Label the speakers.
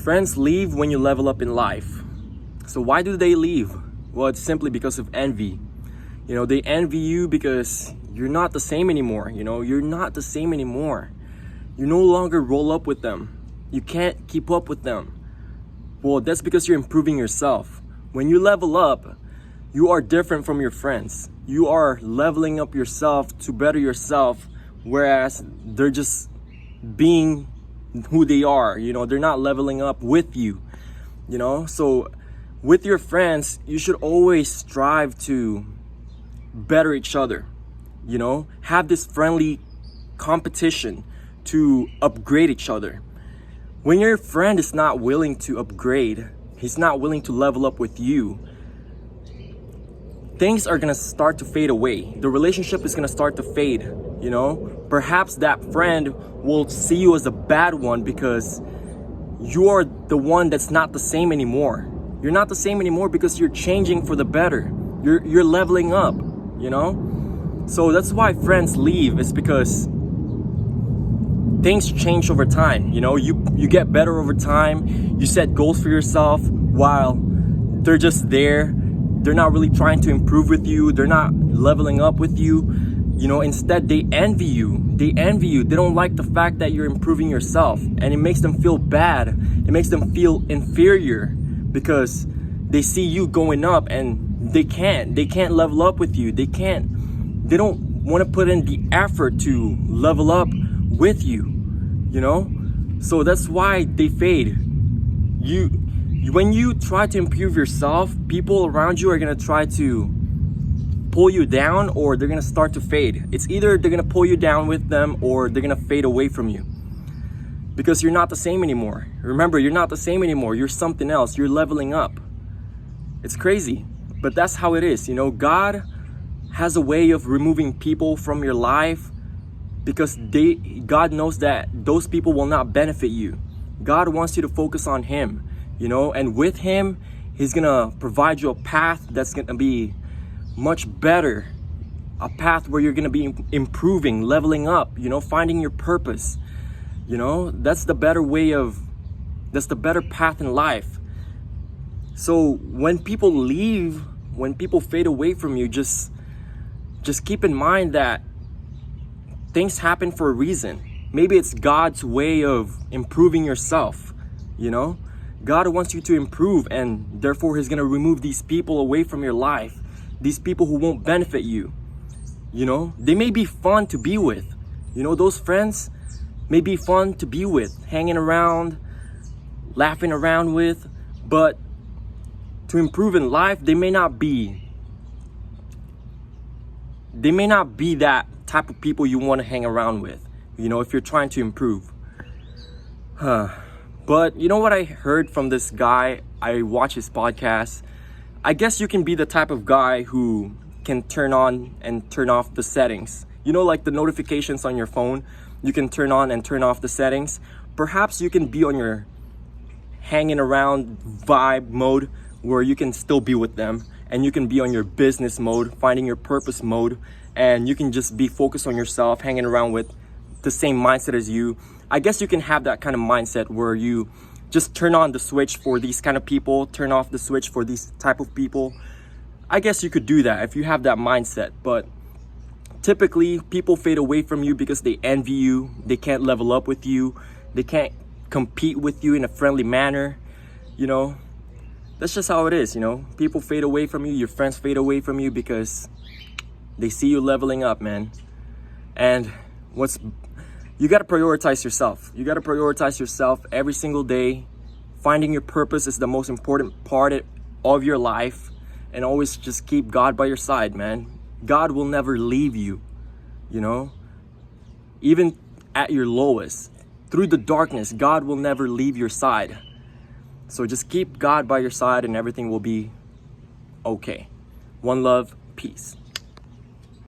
Speaker 1: Friends leave when you level up in life. So why do they leave? Well, it's simply because of envy. They envy you because you're not the same anymore. You're not the same anymore. You no longer roll up with them. You can't keep up with them. Well, that's because you're improving yourself. When you level up, you are different from your friends. You are leveling up yourself to better yourself, whereas they're just being who they are. They're not leveling up with you. So with your friends, you should always strive to better each other. Have this friendly competition to upgrade each other. When your friend is not willing to upgrade, he's not willing to level up with you, things are gonna start to fade away. The relationship is gonna start to fade. Perhaps that friend will see you as a bad one because you're the one that's not the same anymore. You're not the same anymore because you're changing for the better. You're leveling up. So that's why friends leave. It's because things change over time. You get better over time. You set goals for yourself while they're just there. They're not really trying to improve with you. They're not leveling up with you. Instead they envy you. They don't like the fact that you're improving yourself, and it makes them feel bad. It makes them feel inferior because they see you going up and they can't level up with you. They don't want to put in the effort to level up with you. So that's why they fade. When you try to improve yourself, people around you are going to try to pull you down, or they're going to start to fade. It's either they're going to pull you down with them or they're going to fade away from you because you're not the same anymore. Remember, you're not the same anymore. You're something else. You're leveling up. It's crazy, but that's how it is. God has a way of removing people from your life because God knows that those people will not benefit you. God wants you to focus on Him, and with Him, He's gonna provide you a path that's gonna be much better, a path where you're gonna be improving, leveling up, finding your purpose. That's the better path in life. So when people leave, when people fade away from you, just keep in mind that things happen for a reason. Maybe it's God's way of improving yourself. God wants you to improve, and therefore He's gonna remove these people away from your life. These people who won't benefit you. They may be fun to be with. Those friends may be fun to be with, hanging around, laughing around with, but to improve in life, they may not be that type of people you want to hang around with, if you're trying to improve. But you know what I heard from this guy? I watch his podcast. I guess you can be the type of guy who can turn on and turn off the settings. Like the notifications on your phone, you can turn on and turn off the settings. Perhaps you can be on your hanging around vibe mode where you can still be with them, and you can be on your business mode, finding your purpose mode, and you can just be focused on yourself, hanging around with the same mindset as you. I guess you can have that kind of mindset where you just turn on the switch for these kind of people, turn off the switch for these type of people. I guess you could do that if you have that mindset, but typically people fade away from you because they envy you. They can't level up with you. They can't compete with you in a friendly manner. That's just how it is. People fade away from you. Your friends fade away from you because they see you leveling up, man. And you got to prioritize yourself. You got to prioritize yourself every single day. Finding your purpose is the most important part of your life. And always just keep God by your side, man. God will never leave you, Even at your lowest, through the darkness, God will never leave your side. So just keep God by your side and everything will be okay. One love, peace.